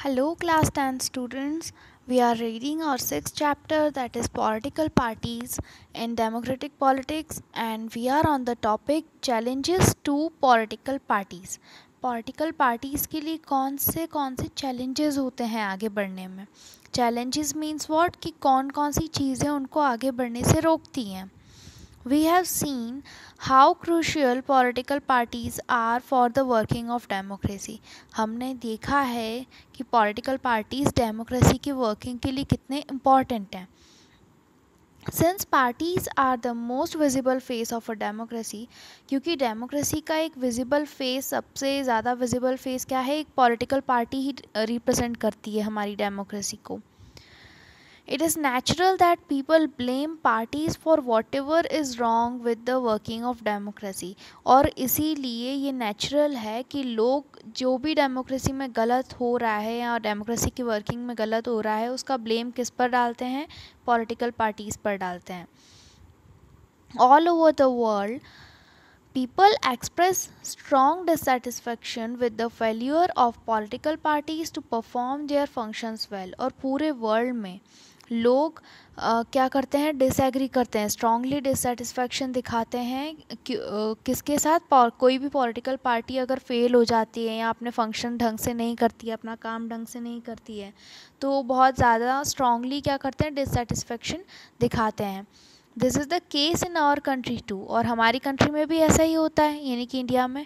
Hello, class 10 students. We are reading our sixth chapter, that is Political Parties in Democratic Politics, and we are on the topic Challenges to Political Parties. Political parties के लिए कौन से challenges होते हैं आगे बढ़ने में. Challenges means what, कि कौन कौन सी चीज़ें उनको आगे बढ़ने से रोकती हैं. We have seen how crucial political parties are for the working of democracy. हमने देखा है कि political parties democracy की working के लिए कितने important हैं. Since parties are the most visible face of a democracy, क्योंकि democracy का एक visible face, सबसे ज़्यादा visible face क्या है, एक political party ही represent करती है हमारी democracy को. It is natural that people blame parties for whatever is wrong with the working of democracy. और इसीलिए ये नेचुरल है कि लोग जो भी डेमोक्रेसी में गलत हो रहा है या डेमोक्रेसी की वर्किंग में गलत हो रहा है उसका ब्लेम किस पर डालते हैं, पॉलिटिकल पार्टीज़ पर डालते हैं. All over the world, people express strong dissatisfaction with the failure of political parties to perform their functions well. और पूरे वर्ल्ड में लोग क्या करते हैं, डिसएग्री करते हैं, स्ट्रांगली डिससेटिस्फैक्शन दिखाते हैं किसके साथ, कोई भी पॉलिटिकल पार्टी अगर फेल हो जाती है या अपने फंक्शन ढंग से नहीं करती है, अपना काम ढंग से नहीं करती है, तो बहुत ज़्यादा स्ट्रांगली क्या करते हैं, डिससेटिस्फैक्शन दिखाते हैं. This is the case in our country too. और हमारी कंट्री में भी ऐसा ही होता है, यानी कि इंडिया में.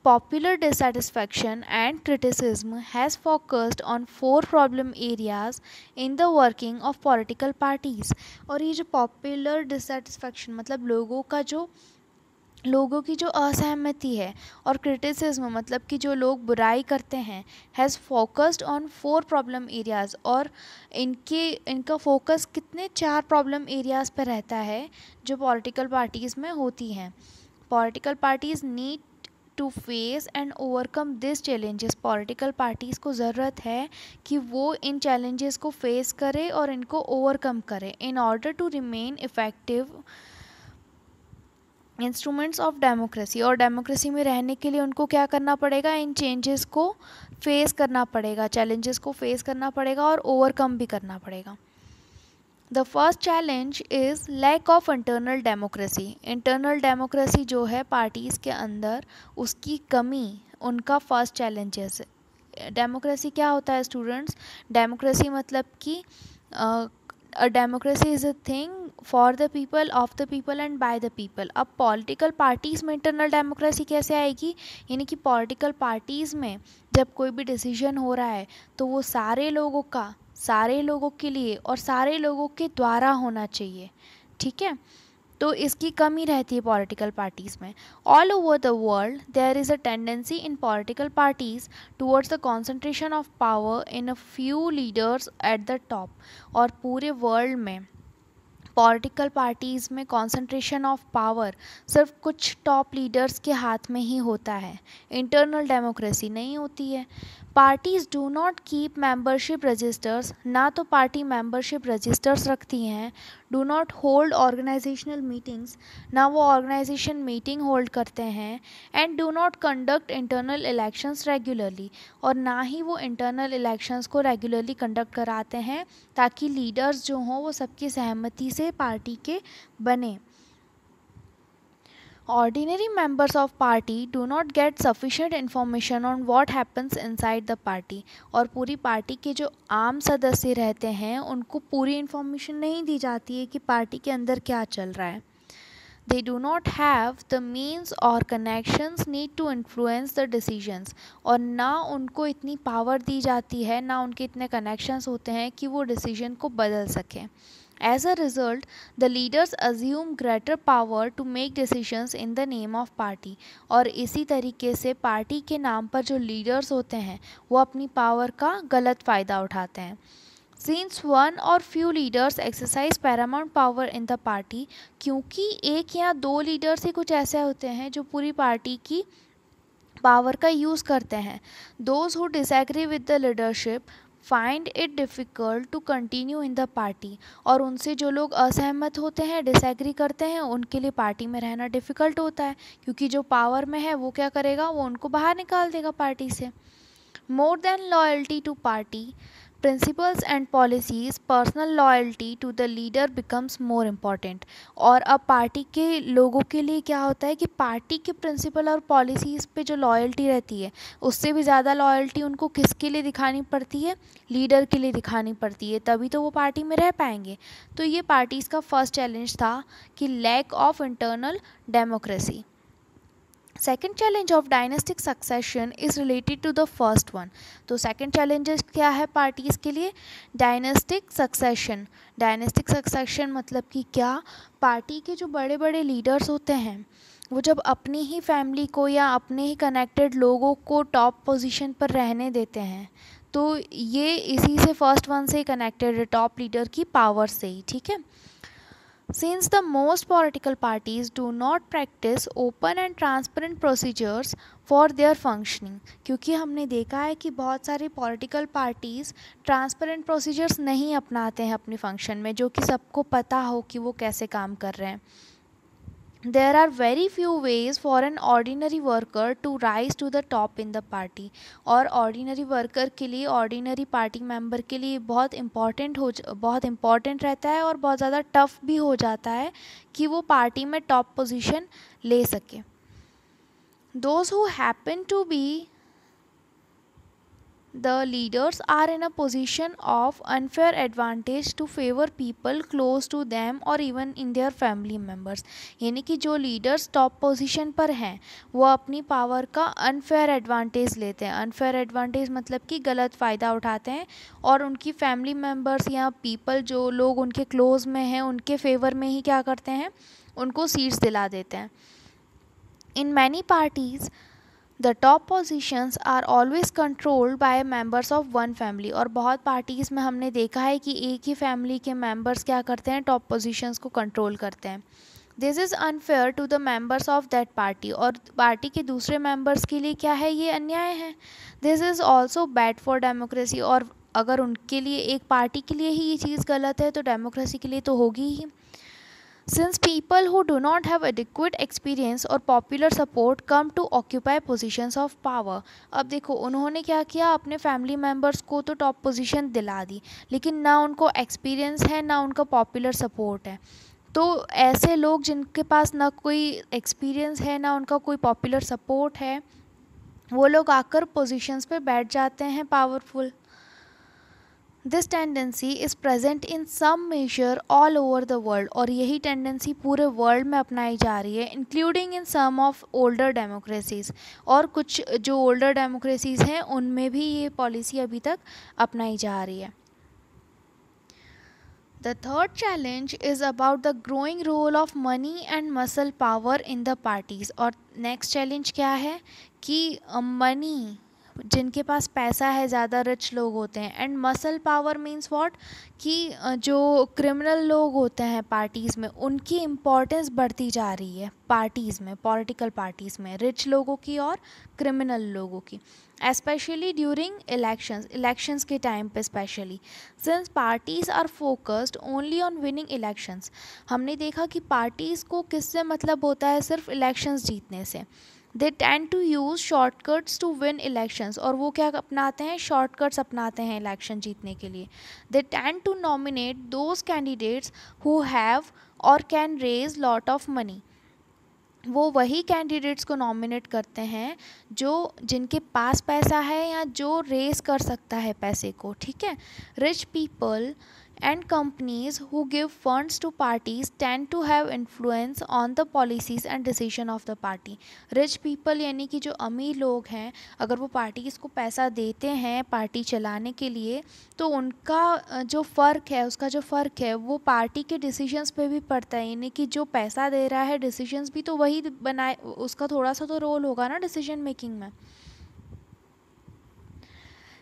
Popular dissatisfaction and criticism has focused on 4 problem areas in the working of political parties. और ये जो popular dissatisfaction मतलब लोगों की जो असहमति है, और क्रिटिसिज्म मतलब कि जो लोग बुराई करते हैं, has focused on 4 problem areas. और इनका फोकस कितने 4 प्रॉब्लम एरियाज़ पर रहता है जो पॉलिटिकल पार्टीज़ में होती हैं. Political parties need to face and overcome this challenges. Political parties को ज़रूरत है कि वो इन चैलेंजेस को फेस करे और इनको ओवरकम करे in order to remain effective instruments of democracy. और डेमोक्रेसी में रहने के लिए उनको क्या करना पड़ेगा, इन चेंजेस को फेस करना पड़ेगा, चैलेंजेस को फेस करना पड़ेगा और ओवरकम भी करना पड़ेगा. The first challenge is lack of internal democracy. Internal democracy जो है पार्टीज़ के अंदर, उसकी कमी उनका फर्स्ट चैलेंज है. डेमोक्रेसी क्या होता है स्टूडेंट्स? डेमोक्रेसी मतलब कि democracy is a thing for the people, of the people and by the people. अब पॉलिटिकल पार्टीज़ में इंटरनल डेमोक्रेसी कैसे आएगी, यानी कि पॉलिटिकल पार्टीज़ में जब कोई भी डिसीजन हो रहा है तो वो सारे लोगों के लिए और सारे लोगों के द्वारा होना चाहिए. ठीक है, तो इसकी कमी रहती है पॉलिटिकल पार्टीज़ में. All over the world there is a tendency in political parties towards the concentration of power in a few leaders at the top. और पूरे वर्ल्ड में पॉलिटिकल पार्टीज़ में कॉन्सेंट्रेशन ऑफ पावर सिर्फ कुछ top leaders के हाथ में ही होता है, इंटरनल डेमोक्रेसी नहीं होती है. Parties do not keep membership registers. ना तो पार्टी मेंबरशिप रजिस्टर्स रखती हैं. Do not hold organisational meetings. ना वो ऑर्गेनाइजेशन मीटिंग होल्ड करते हैं. And do not conduct internal elections regularly. और ना ही वो इंटरनल इलेक्शंस को रेगुलरली कंडक्ट कराते हैं ताकि लीडर्स जो हों वो सबकी सहमति से पार्टी के बने. Ordinary members of party do not get sufficient information on what happens inside the party. और पूरी पार्टी के जो आम सदस्य रहते हैं उनको पूरी इन्फॉर्मेशन नहीं दी जाती है कि पार्टी के अंदर क्या चल रहा है. They do not have the means or connections need to influence the decisions. और ना उनको इतनी पावर दी जाती है, ना उनके इतने कनेक्शंस होते हैं कि वो डिसीजन को बदल सकें. As a result, the leaders assume greater power to make decisions in the name of party. और इसी तरीके से पार्टी के नाम पर जो लीडर्स होते हैं वो अपनी पावर का गलत फ़ायदा उठाते हैं. Since one or few leaders exercise paramount power in the party, क्योंकि एक या दो लीडर्स ही कुछ ऐसे होते हैं जो पूरी पार्टी की पावर का यूज़ करते हैं. Those who disagree with the leadership find it difficult to continue in the party. और उनसे जो लोग असहमत होते हैं, डिसएग्री करते हैं, उनके लिए पार्टी में रहना डिफ़िकल्ट होता है, क्योंकि जो पावर में है वो क्या करेगा, वो उनको बाहर निकाल देगा पार्टी से. More than loyalty to party principles and policies, personal loyalty to the leader becomes more important. और अब पार्टी के लोगों के लिए क्या होता है कि पार्टी के प्रिंसिपल और पॉलिसीज़ पे जो लॉयल्टी रहती है उससे भी ज़्यादा लॉयल्टी उनको किसके लिए दिखानी पड़ती है, लीडर के लिए दिखानी पड़ती है, तभी तो वो पार्टी में रह पाएंगे. तो ये पार्टीज़ का फर्स्ट चैलेंज था कि lack of internal democracy. Second challenge of dynastic succession is related to the first one. तो सेकेंड चैलेंजेस क्या है पार्टीज़ के लिए? Dynastic succession. डायनेस्टिक सक्सेशन मतलब कि क्या, पार्टी के जो बड़े बड़े लीडर्स होते हैं वो जब अपनी ही फैमिली को या अपने ही कनेक्टेड लोगों को टॉप पोजीशन पर रहने देते हैं, तो ये इसी से फर्स्ट वन से कनेक्टेड है, टॉप लीडर की पावर से ही. ठीक है. Since the most political parties do not practice open and transparent procedures for their functioning, क्योंकि हमने देखा है कि बहुत सारी पॉलिटिकल पार्टीज़ ट्रांसपेरेंट प्रोसीजर्स नहीं अपनाते हैं अपनी फंक्शन में, जो कि सबको पता हो कि वो कैसे काम कर रहे हैं. There are very few ways for an ordinary worker to rise to the top in the party. और ordinary worker के लिए, ordinary party member के लिए बहुत important रहता है और बहुत ज़्यादा tough भी हो जाता है कि वो पार्टी में top position ले सके. Those who happen to be the leaders are in a position of unfair advantage to favor people close to them or even in their family members. यानी कि जो लीडर्स टॉप पोजीशन पर हैं वो अपनी power का अनफेयर एडवांटेज लेते हैं. अनफेयर एडवांटेज मतलब कि गलत फ़ायदा उठाते हैं और उनकी फैमिली मेम्बर्स या पीपल जो लोग उनके क्लोज में हैं उनके फेवर में ही क्या करते हैं, उनको सीट्स दिला देते हैं. In many parties the top positions are always controlled by members of one family. और बहुत पार्टीज़ में हमने देखा है कि एक ही फैमिली के मेंबर्स क्या करते हैं, टॉप पोजीशंस को कंट्रोल करते हैं. This is unfair to the members of that party. और पार्टी के दूसरे मेंबर्स के लिए क्या है, ये अन्याय है. This is also bad for democracy. और अगर उनके लिए, एक पार्टी के लिए ही ये चीज़ गलत है तो डेमोक्रेसी के लिए तो होगी ही. Since people who do not have adequate experience or popular support come to occupy positions of power. अब देखो उन्होंने क्या किया, अपने फैमिली मेम्बर्स को तो टॉप पोजीशन दिला दी, लेकिन ना उनको एक्सपीरियंस है ना उनका पॉपुलर सपोर्ट है. तो ऐसे लोग जिनके पास ना कोई एक्सपीरियंस है ना उनका कोई पॉपुलर सपोर्ट है, वो लोग आकर पोजीशंस पे बैठ जाते हैं powerful. This tendency is present in some major all over the world. और यही टेंडेंसी पूरे वर्ल्ड में अपनाई जा रही है, including in some of older democracies. और कुछ जो ओल्डर डेमोक्रेसीज़ हैं उनमें भी ये पॉलिसी अभी तक अपनाई जा रही है. The third challenge is about the growing role of money and muscle power in the parties. और next challenge क्या है कि money, जिनके पास पैसा है, ज़्यादा रिच लोग होते हैं, and muscle power means what, कि जो क्रिमिनल लोग होते हैं पार्टीज़ में उनकी इम्पोर्टेंस बढ़ती जा रही है पार्टीज़ में, पॉलिटिकल पार्टीज़ में, रिच लोगों की और क्रिमिनल लोगों की, एस्पेशली ड्यूरिंग इलेक्शंस के टाइम पे specially. Since parties are focused only on winning elections. हमने देखा कि पार्टीज़ को किससे मतलब होता है, सिर्फ इलेक्शंस जीतने से. They tend to use shortcuts to win elections. और वो क्या अपनाते हैं, शॉर्टकट्स अपनाते हैं इलेक्शन जीतने के लिए. They tend to nominate those candidates who have or can raise lot of money. वो वही कैंडिडेट्स को नॉमिनेट करते हैं जो जिनके पास पैसा है या जो रेज कर सकता है पैसे को. ठीक है. Rich people and companies who give funds to parties tend to have influence on the policies and decision of the party. rich people यानी कि जो अमीर लोग हैं, अगर वो पार्टीज़ को पैसा देते हैं पार्टी चलाने के लिए, तो उनका जो फ़र्क है, उसका जो फ़र्क है वो पार्टी के डिसीजंस पे भी पड़ता है. यानी कि जो पैसा दे रहा है डिसीजंस भी तो वही बनाए, उसका थोड़ा सा तो रोल होगा ना डिसीजन मेकिंग में.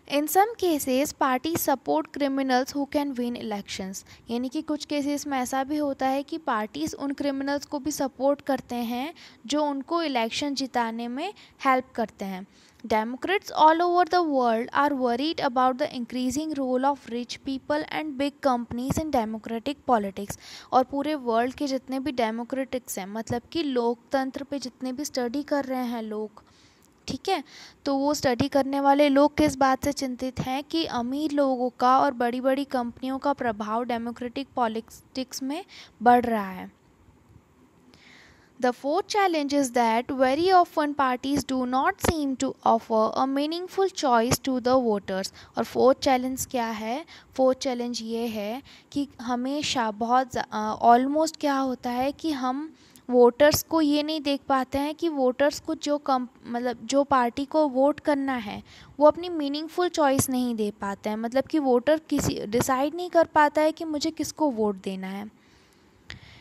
In some cases party support criminals who can win elections. यानी कि कुछ केसेस में ऐसा भी होता है कि पार्टीज़ उन क्रिमिनल्स को भी सपोर्ट करते हैं जो उनको इलेक्शन जिताने में हेल्प करते हैं. Democrats all over the world are worried about the increasing role of rich people and big companies in democratic politics. और पूरे वर्ल्ड के जितने भी डेमोक्रेटिक्स हैं, मतलब कि लोकतंत्र पे जितने भी स्टडी कर रहे हैं लोग, ठीक है। तो वो स्टडी करने वाले लोग किस बात से चिंतित हैं कि अमीर लोगों का और बड़ी बड़ी कंपनियों का प्रभाव डेमोक्रेटिक पॉलिटिक्स में बढ़ रहा है। The fourth challenge is that very often parties do not seem to offer a meaningful choice to the voters. और फोर्थ चैलेंज क्या है? फोर्थ चैलेंज ये है कि हमेशा बहुत ऑलमोस्ट क्या होता है कि हम वोटर्स को ये नहीं देख पाते हैं कि वोटर्स को मतलब जो पार्टी को वोट करना है वो अपनी मीनिंगफुल चॉइस नहीं दे पाते हैं। मतलब कि वोटर किसी डिसाइड नहीं कर पाता है कि मुझे किसको वोट देना है।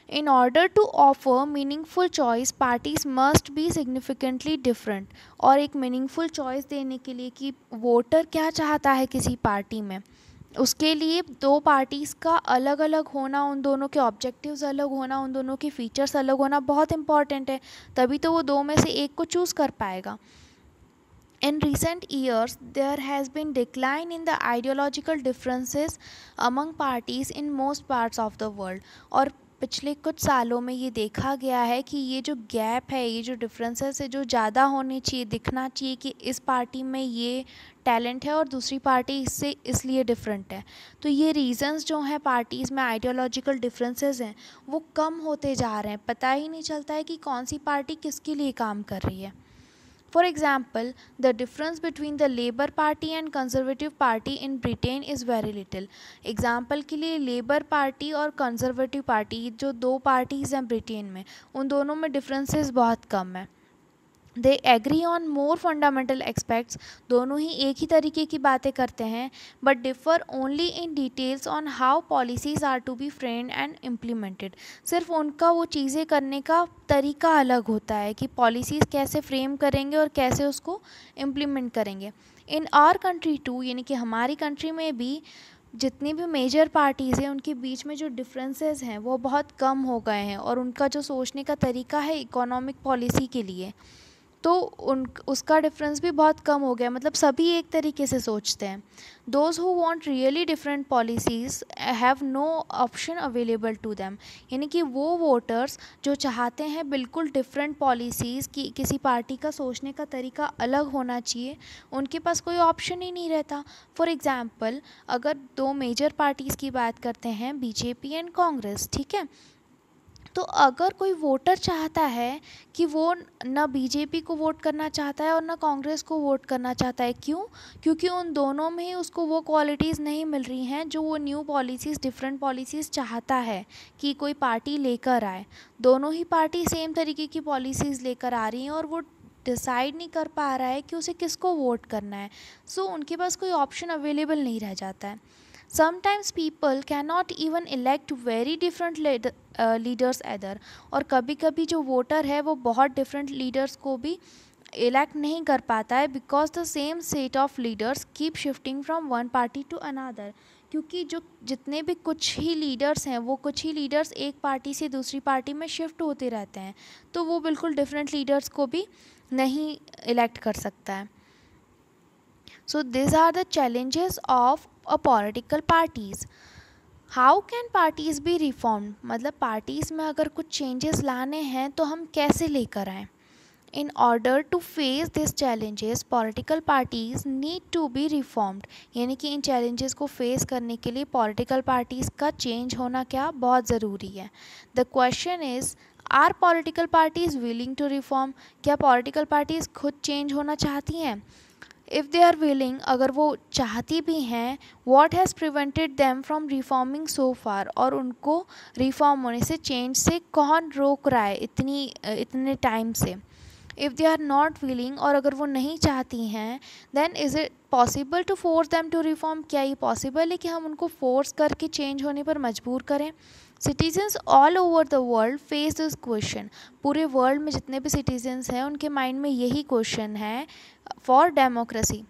In order to offer meaningful choice, parties must be significantly different. और एक meaningful choice देने के लिए कि वोटर क्या चाहता है किसी पार्टी में, उसके लिए दो पार्टीज़ का अलग अलग होना, उन दोनों के ऑब्जेक्टिव्स अलग होना, उन दोनों के फीचर्स अलग होना बहुत इंपॉर्टेंट है। तभी तो वो दो में से एक को चूज़ कर पाएगा। In recent years, there has been decline in the ideological differences among parties in most parts of the world. और पिछले कुछ सालों में ये देखा गया है कि ये जो गैप है, ये जो डिफरेंसेस है, जो ज़्यादा होनी चाहिए, दिखना चाहिए कि इस पार्टी में ये टैलेंट है और दूसरी पार्टी इससे इसलिए डिफरेंट है, तो ये रीज़न्स जो हैं पार्टीज़ में आइडियोलॉजिकल डिफरेंसेस हैं वो कम होते जा रहे हैं। पता ही नहीं चलता है कि कौन सी पार्टी किसके लिए काम कर रही है। For example, the difference between the Labour Party and Conservative Party in Britain is very little. Example के लिए लेबर पार्टी और कंजर्वेटिव पार्टी जो दो पार्टीज़ हैं ब्रिटेन में, उन दोनों में डिफरेंसेस बहुत कम है। They agree on more fundamental aspects, दोनों ही एक ही तरीके की बातें करते हैं, but differ only in details on how policies are to be framed and implemented. सिर्फ उनका वो चीज़ें करने का तरीका अलग होता है कि पॉलिसीज़ कैसे फ्रेम करेंगे और कैसे उसको इम्प्लीमेंट करेंगे। इन आवर कंट्री टू, यानी कि हमारी कंट्री में भी जितनी भी मेजर पार्टीज़ हैं उनके बीच में जो डिफरेंसेस हैं वो बहुत कम हो गए हैं, और उनका जो सोचने का तरीका है इकोनॉमिक पॉलिसी के लिए, तो उसका डिफरेंस भी बहुत कम हो गया। मतलब सभी एक तरीके से सोचते हैं। Those who want really different policies have no option available to them, यानी कि वो वोटर्स जो चाहते हैं बिल्कुल डिफरेंट पॉलिसीज़ की, किसी पार्टी का सोचने का तरीका अलग होना चाहिए, उनके पास कोई ऑप्शन ही नहीं रहता। फॉर एग्ज़ाम्पल, अगर दो मेजर पार्टीज़ की बात करते हैं, बीजेपी एंड कांग्रेस, ठीक है, तो अगर कोई वोटर चाहता है कि वो ना बीजेपी को वोट करना चाहता है और ना कांग्रेस को वोट करना चाहता है, क्यों? क्योंकि उन दोनों में ही उसको वो क्वालिटीज़ नहीं मिल रही हैं जो वो न्यू पॉलिसीज़, डिफरेंट पॉलिसीज़ चाहता है कि कोई पार्टी लेकर आए। दोनों ही पार्टी सेम तरीके की पॉलिसीज़ लेकर आ रही हैं और वो डिसाइड नहीं कर पा रहा है कि उसे किसको वोट करना है। सो उनके पास कोई ऑप्शन अवेलेबल नहीं रह जाता है। Sometimes people cannot even elect very different leaders either, और कभी कभी जो वोटर है वो बहुत डिफरेंट लीडर्स को भी इलेक्ट नहीं कर पाता है, because the same set of leaders keep shifting from one party to another. क्योंकि जो जितने भी कुछ ही लीडर्स हैं वो कुछ ही लीडर्स एक पार्टी से दूसरी पार्टी में शिफ्ट होते रहते हैं, तो वो बिल्कुल डिफरेंट लीडर्स को भी नहीं इलेक्ट कर सकता है। So these are the challenges of a political parties. How can parties be reformed? मतलब पार्टीज़ में अगर कुछ चेंजेस लाने हैं तो हम कैसे लेकर आएँ? In order to face these challenges, political parties need to be reformed. यानी कि इन challenges को face करने के लिए political parties का change होना क्या बहुत ज़रूरी है। The question is, are political parties willing to reform? क्या political parties खुद change होना चाहती हैं? इफ़ दे आर विलिंग, अगर वो चाहती भी हैं, what has prevented them from reforming so far, और उनको रिफॉर्म होने से, चेंज से कौन रोक रहा है इतने टाइम से। If they are not willing, और अगर वो नहीं चाहती हैं, then is it possible to force them to reform? क्या ये पॉसिबल है कि हम उनको फोर्स करके चेंज होने पर मजबूर करें? Citizens all over the world face this question. पूरे वर्ल्ड में जितने भी सिटीजन्स हैं उनके माइंड में यही क्वेश्चन है for democracy.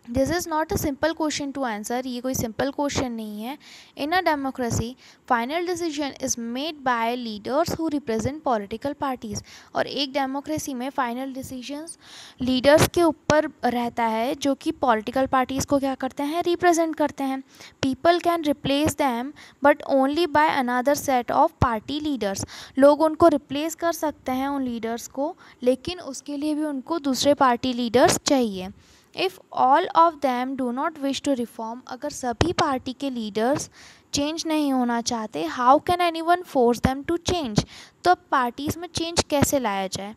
This is not a simple question to answer, ये कोई सिंपल क्वेश्चन नहीं है. In a democracy final decision is made by leaders who represent political parties. और एक डेमोक्रेसी में फाइनल डिसीजंस लीडर्स के ऊपर रहता है जो कि पॉलिटिकल पार्टीज़ को क्या करते हैं, रिप्रेजेंट करते हैं. People can replace them but only by another set of party leaders. लोग उनको रिप्लेस कर सकते हैं उन लीडर्स को, लेकिन उसके लिए भी उनको दूसरे पार्टी लीडर्स चाहिए. If all of them do not wish to reform, अगर सभी पार्टी के लीडर्स चेंज नहीं होना चाहते, how can anyone force them to change. तो अब पार्टीज़ में चेंज कैसे लाया जाए.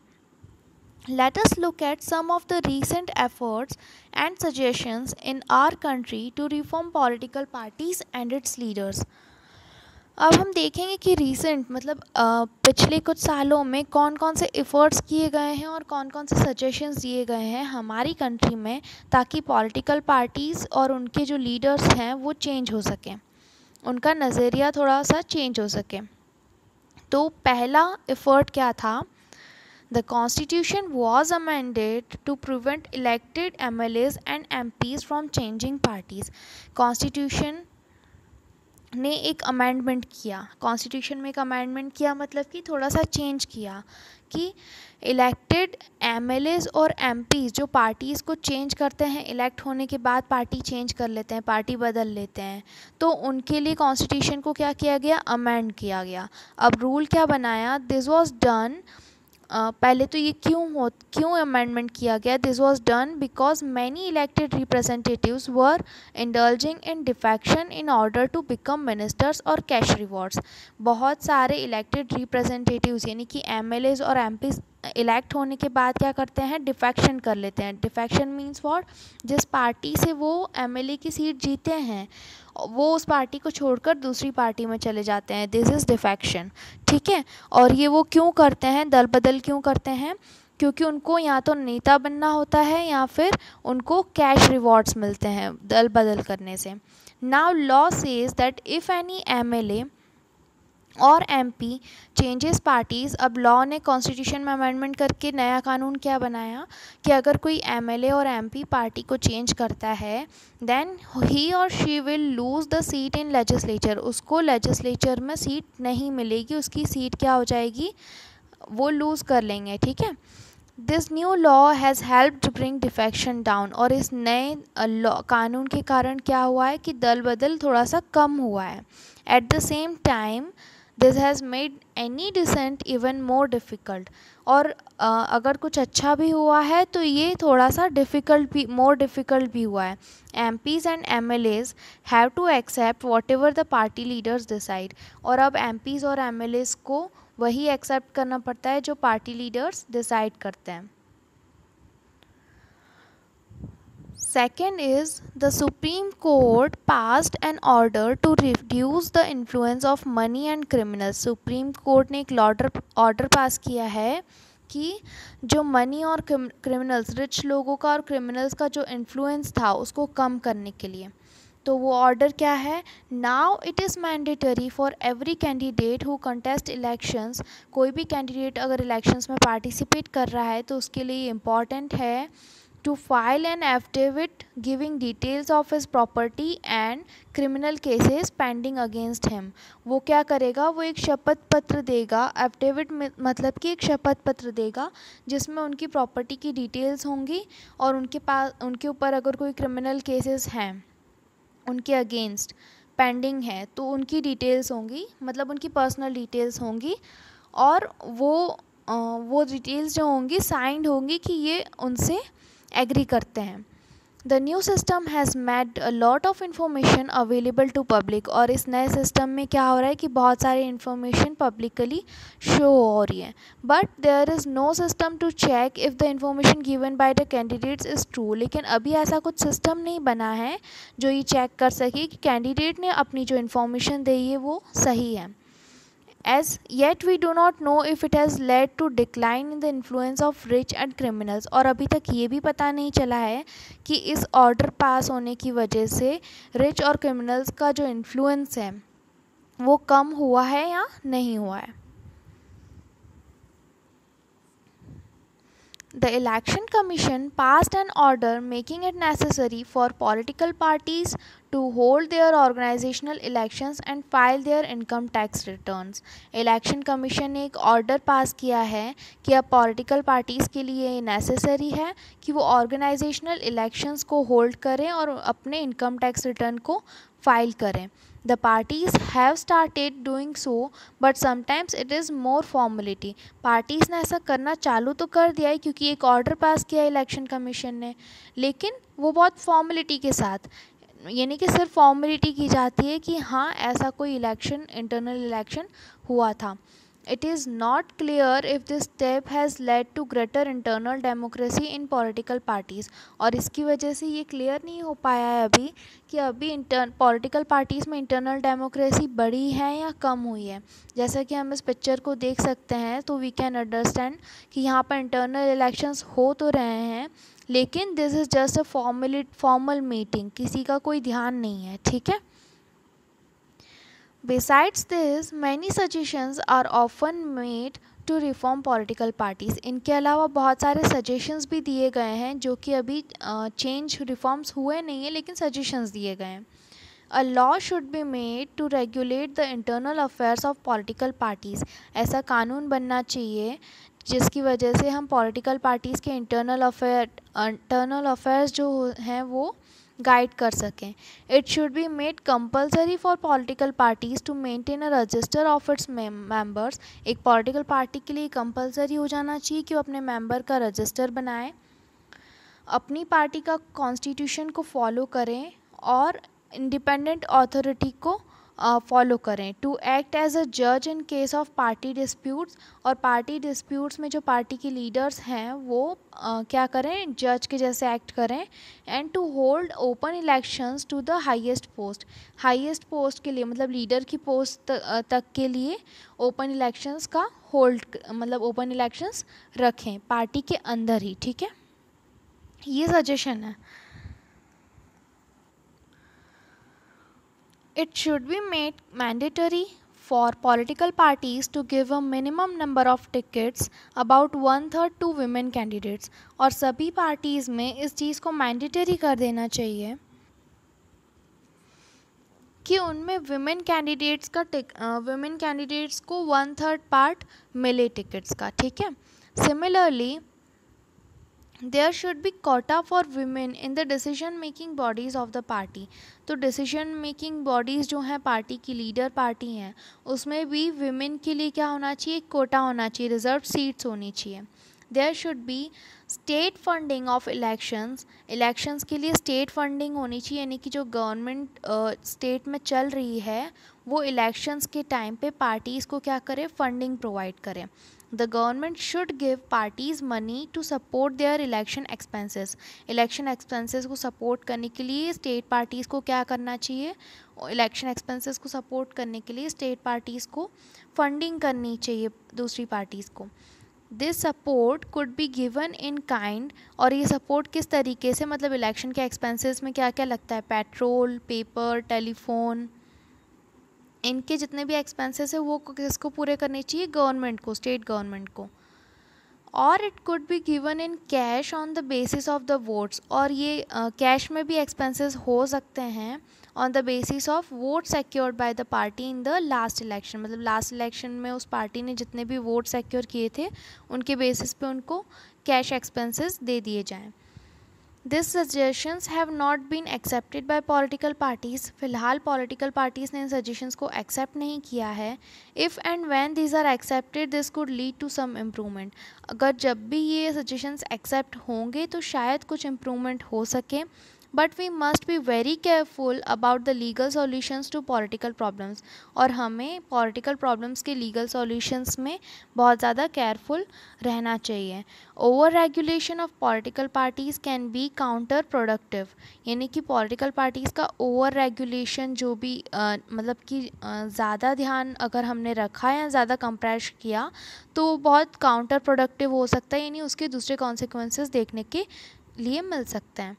Let us look at some of the recent efforts and suggestions in our country to reform political parties and its leaders. अब हम देखेंगे कि रीसेंट मतलब पिछले कुछ सालों में कौन कौन से एफ़र्ट्स किए गए हैं और कौन कौन से सजेशंस दिए गए हैं हमारी कंट्री में, ताकि पॉलिटिकल पार्टीज़ और उनके जो लीडर्स हैं वो चेंज हो सकें, उनका नज़रिया थोड़ा सा चेंज हो सके. तो पहला एफ़र्ट क्या था. The constitution was amended to prevent elected MLAs and MPs from changing parties. Constitution ने एक अमेंडमेंट किया, कॉन्स्टिट्यूशन में एक अमेंडमेंट किया मतलब कि थोड़ा सा चेंज किया कि इलेक्टेड MLAs और MPs जो पार्टीज़ को चेंज करते हैं, इलेक्ट होने के बाद पार्टी चेंज कर लेते हैं, पार्टी बदल लेते हैं, तो उनके लिए कॉन्स्टिट्यूशन को क्या किया गया, अमेंड किया गया. अब रूल क्या बनाया, दिस वाज डन. पहले तो ये क्यों अमेंडमेंट किया गया. This was done because many elected representatives were indulging in defection in order to become ministers और कैश रिवॉर्ड्स. बहुत सारे इलेक्टेड रिप्रेजेंटेटिव्स यानी कि MLAs और MPs इलेक्ट होने के बाद क्या करते हैं, डिफेक्शन कर लेते हैं. डिफेक्शन मीन्स व्हाट, जिस पार्टी से वो MLA की सीट जीते हैं वो उस पार्टी को छोड़कर दूसरी पार्टी में चले जाते हैं. This is defection. ठीक है. और ये वो क्यों करते हैं, दल बदल क्यों करते हैं, क्योंकि उनको या तो नेता बनना होता है या फिर उनको कैश रिवॉर्ड्स मिलते हैं दल बदल करने से. Now law says that if any MLA और MP चेंजेस पार्टीज़. अब लॉ ने कॉन्स्टिट्यूशन में अमेंडमेंट करके नया कानून क्या बनाया कि अगर कोई MLA और MP पार्टी को चेंज करता है, देन ही और she will lose the seat in legislature. उसको लेजिस्लेचर में सीट नहीं मिलेगी, उसकी सीट क्या हो जाएगी, वो लूज़ कर लेंगे. ठीक है. This new law has helped bring defection down. और इस नए कानून के कारण क्या हुआ है कि दल बदल थोड़ा सा कम हुआ है. At the same time this has made any dissent even more difficult. और अगर कुछ अच्छा भी हुआ है तो ये थोड़ा सा मोर डिफ़िकल्ट भी हुआ है. MPs and MLAs have to accept whatever the party leaders decide. और अब MPs और MLAs को वही एक्सेप्ट करना पड़ता है जो पार्टी लीडर्स डिसाइड करते हैं. Second is the Supreme Court passed an order to reduce the influence of money and criminals. Supreme Court ने एक ऑर्डर पास किया है कि जो मनी और क्रिमिनल्स, रिच लोगों का और क्रिमिनल्स का जो इन्फ्लुएंस था उसको कम करने के लिए. तो वो ऑर्डर क्या है, now it is mandatory for every candidate who contest elections. कोई भी कैंडिडेट अगर इलेक्शंस में पार्टिसिपेट कर रहा है तो उसके लिए इम्पॉर्टेंट है to file an affidavit giving details of his property and criminal cases pending against him. वो क्या करेगा, वो एक शपथ पत्र देगा. एफिडेविट मतलब कि एक शपथ पत्र देगा जिसमें उनकी प्रॉपर्टी की डिटेल्स होंगी और उनके ऊपर अगर कोई क्रिमिनल केसेस हैं उनके अगेंस्ट पेंडिंग है तो उनकी डिटेल्स होंगी, मतलब उनकी पर्सनल डिटेल्स होंगी. और वो डिटेल्स जो होंगी साइंड होंगी कि ये उनसे एग्री करते हैं. The new system has made a lot of information available to public. और इस नए सिस्टम में क्या हो रहा है कि बहुत सारी इन्फॉर्मेशन पब्लिकली शो हो रही है. But there is no system to check if the information given by the candidates is true. लेकिन अभी ऐसा कुछ सिस्टम नहीं बना है जो ये चेक कर सके कि कैंडिडेट ने अपनी जो इन्फॉर्मेशन दी है वो सही है. As yet we do not know if it has led to decline in the influence of rich and criminals. और अभी तक ये भी पता नहीं चला है कि इस ऑर्डर पास होने की वजह से रिच और क्रिमिनल्स का जो इन्फ्लुएंस है वो कम हुआ है या नहीं हुआ है. The Election Commission passed an order making it necessary for political parties to hold their organizational elections and file their income tax returns. Election Commission ने एक ऑर्डर पास किया है कि अब पॉलिटिकल पार्टीज़ के लिए ये नेसेसरी है कि वो ऑर्गेनाइजेशनल इलेक्शंस को होल्ड करें और अपने इनकम टैक्स रिटर्न को फाइल करें. The parties have started doing so, but sometimes it is more formality. Parties ने ऐसा करना चालू तो कर दिया है क्योंकि एक ऑर्डर पास किया इलेक्शन कमीशन ने, लेकिन वो बहुत फॉर्मेलिटी के साथ, यानी कि सिर्फ फॉर्मेलिटी की जाती है कि हाँ ऐसा कोई इलेक्शन, इंटरनल इलेक्शन हुआ था. It is not clear if this step has led to greater internal democracy in political parties. और इसकी वजह से ये क्लियर नहीं हो पाया है अभी कि अभी पॉलिटिकल पार्टीज़ में इंटरनल डेमोक्रेसी बढ़ी है या कम हुई है. जैसा कि हम इस पिक्चर को देख सकते हैं तो वी कैन अंडरस्टैंड कि यहाँ पर इंटरनल इलेक्शंस हो तो रहे हैं, लेकिन this is just a formal meeting, किसी का कोई ध्यान नहीं है. ठीक है. Besides this, many suggestions are often made to reform political parties. इनके अलावा बहुत सारे suggestions भी दिए गए हैं जो कि अभी change reforms हुए नहीं हैं, लेकिन suggestions दिए गए हैं. A law should be made to regulate the internal affairs of political parties. ऐसा कानून बनना चाहिए जिसकी वजह से हम political parties के internal affairs जो हैं वो गाइड कर सकें. It should be made compulsory for political parties to maintain a register of its members. एक पॉलिटिकल पार्टी के लिए कंपल्सरी हो जाना चाहिए कि वो अपने मेंबर का रजिस्टर बनाए, अपनी पार्टी का कॉन्स्टिट्यूशन को फॉलो करें और इंडिपेंडेंट अथॉरिटी को फॉलो करें. टू एक्ट एज अ जज in case of party disputes. और पार्टी डिस्प्यूट्स में जो पार्टी के लीडर्स हैं वो क्या करें, जज के जैसे एक्ट करें. And to hold open elections to the highest post. Highest post के लिए मतलब लीडर की पोस्ट तक के लिए ओपन इलेक्शंस का होल्ड, मतलब ओपन इलेक्शंस रखें पार्टी के अंदर ही. ठीक है, ये सजेशन है. It should be made mandatory for political parties to give a minimum number of tickets, about 1/3 to women candidates. और सभी पार्टीज़ में इस चीज़ को मैंडेटरी कर देना चाहिए कि उनमें वुमेन कैंडिडेट्स को 1/3 पार्ट मिले टिकट्स का. ठीक है. Similarly there should be quota for women in the decision making bodies of the party. तो डिसीजन मेकिंग बॉडीज़ जो हैं पार्टी की, लीडर पार्टी हैं, उसमें भी women के लिए क्या होना चाहिए, कोटा होना चाहिए, रिजर्व सीट्स होनी चाहिए. There should be state funding of elections के लिए स्टेट फंडिंग होनी चाहिए, यानी कि जो गवर्नमेंट स्टेट में चल रही है वो इलेक्शंस के टाइम पे पार्टीज़ को क्या करे, फंडिंग प्रोवाइड करे. The government should give parties money to support their election expenses. Election expenses को सपोर्ट करने के लिए स्टेट पार्टीज़ को क्या करना चाहिए, इलेक्शन एक्सपेंसेस को सपोर्ट करने के लिए स्टेट पार्टीज़ को फंडिंग करनी चाहिए दूसरी पार्टीज़ को. This support could be given in kind. और ये सपोर्ट किस तरीके से, मतलब इलेक्शन के एक्सपेंसेस में क्या क्या लगता है, पेट्रोल, पेपर, टेलीफोन, इनके जितने भी एक्सपेंसेस है वो किसको पूरे करने चाहिए, गवर्नमेंट को, स्टेट गवर्नमेंट को. और it could be given in cash on the basis of the votes. और ये कैश में भी एक्सपेंसेस हो सकते हैं on the basis of vote secured by the party in the last election. मतलब लास्ट इलेक्शन में उस पार्टी ने जितने भी वोट सिक्योर किए थे उनके बेसिस पे उनको कैश एक्सपेंसेस दे दिए जाएँ. These suggestions have not been accepted by political parties. फ़िलहाल political parties ने इन suggestions को accept नहीं किया है. If and when these are accepted, this could lead to some improvement. अगर जब भी ये suggestions accept होंगे तो शायद कुछ improvement हो सके. But we must be very careful about the legal solutions to political problems. और हमें political problems के legal solutions में बहुत ज़्यादा careful रहना चाहिए. Over regulation of political parties can be counterproductive. यानी कि political parties का over regulation जो भी मतलब कि ज़्यादा ध्यान अगर हमने रखा या ज़्यादा compress किया तो बहुत counterproductive हो सकता है, यानी उसके दूसरे consequences देखने के लिए मिल सकते हैं.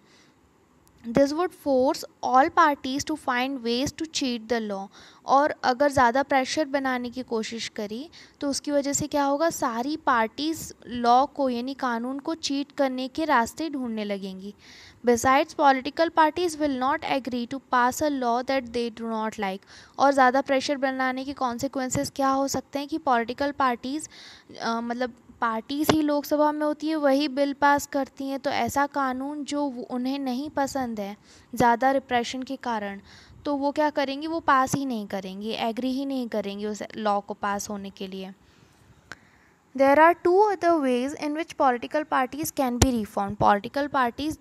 This would force all parties to find ways to cheat the law. और अगर ज़्यादा प्रेशर बनाने की कोशिश करी तो उसकी वजह से क्या होगा, सारी पार्टीज़ लॉ को यानी कानून को चीट करने के रास्ते ढूंढने लगेंगी। Besides political parties will not agree to pass a law that they do not like. और ज़्यादा प्रेशर बनाने के कॉन्सिक्वेंसेस क्या हो सकते हैं कि पॉलिटिकल पार्टीज़ मतलब पार्टीज़ ही लोकसभा में होती है, वही बिल पास करती हैं, तो ऐसा कानून जो उन्हें नहीं पसंद है ज़्यादा रिप्रेशन के कारण, तो वो क्या करेंगी, वो पास ही नहीं करेंगी, एग्री ही नहीं करेंगी उस लॉ को पास होने के लिए। There are two other ways in which political parties can be reform. Political parties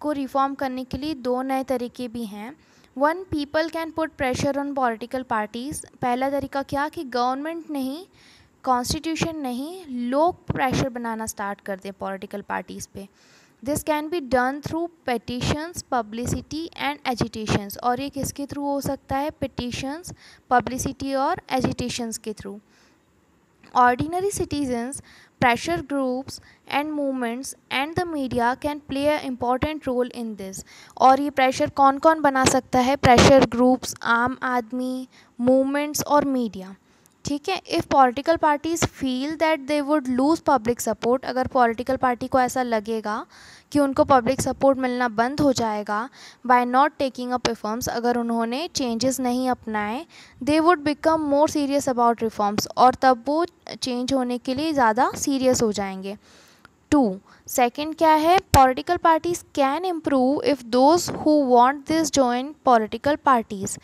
को रिफॉर्म करने के लिए दो नए तरीके भी हैं। One, people can put pressure on political parties. पहला तरीका क्या कि गवर्नमेंट नहीं, कॉन्स्टिट्यूशन नहीं, लोग प्रेशर बनाना स्टार्ट कर दें पॉलिटिकल पार्टीज़ पे। This can be done through petitions, publicity and agitations. और ये किसके थ्रू हो सकता है, पिटिशंस, पब्लिसिटी और एजिटेशंस के through. Ordinary citizens, pressure groups and movements and the media can play an important role in this। और ये प्रेशर कौन कौन बना सकता है, प्रेशर ग्रुप्स, आम आदमी, मूवमेंट्स और मीडिया। ठीक है। If political parties feel that they would lose public support, अगर पॉलिटिकल पार्टी को ऐसा लगेगा कि उनको पब्लिक सपोर्ट मिलना बंद हो जाएगा by not taking up reforms, अगर उन्होंने चेंजेस नहीं अपनाए, they would become more serious about reforms, और तब वो चेंज होने के लिए ज़्यादा सीरियस हो जाएंगे। 2, सेकेंड क्या है, political parties can improve if those who want this join political parties.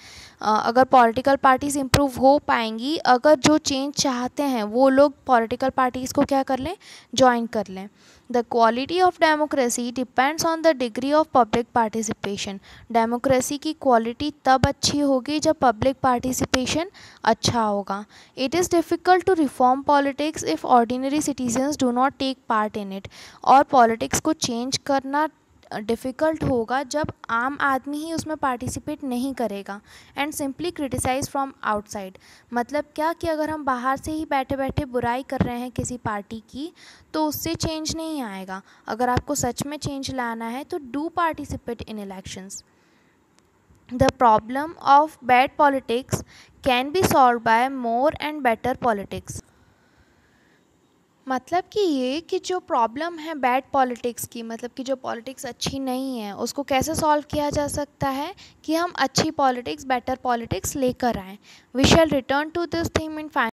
अगर पॉलिटिकल पार्टीज़ इम्प्रूव हो पाएंगी अगर जो चेंज चाहते हैं वो लोग पॉलिटिकल पार्टीज़ को क्या कर लें, ज्वाइन कर लें। The quality of democracy depends on the degree of public participation. Democracy की क्वालिटी तब अच्छी होगी जब पब्लिक पार्टिसिपेशन अच्छा होगा। It is difficult to reform politics if ordinary citizens do not take part in it. और पॉलिटिक्स को change करना डिफ़िकल्ट होगा जब आम आदमी ही उसमें पार्टिसिपेट नहीं करेगा and simply criticise from outside. मतलब क्या कि अगर हम बाहर से ही बैठे बैठे बुराई कर रहे हैं किसी पार्टी की तो उससे चेंज नहीं आएगा। अगर आपको सच में चेंज लाना है तो do participate in elections. The problem of bad politics can be solved by more and better politics। मतलब कि ये कि जो प्रॉब्लम है बैड पॉलिटिक्स की, मतलब कि जो पॉलिटिक्स अच्छी नहीं है, उसको कैसे सॉल्व किया जा सकता है कि हम अच्छी पॉलिटिक्स, बेटर पॉलिटिक्स लेकर आएँ। We shall return to this theme in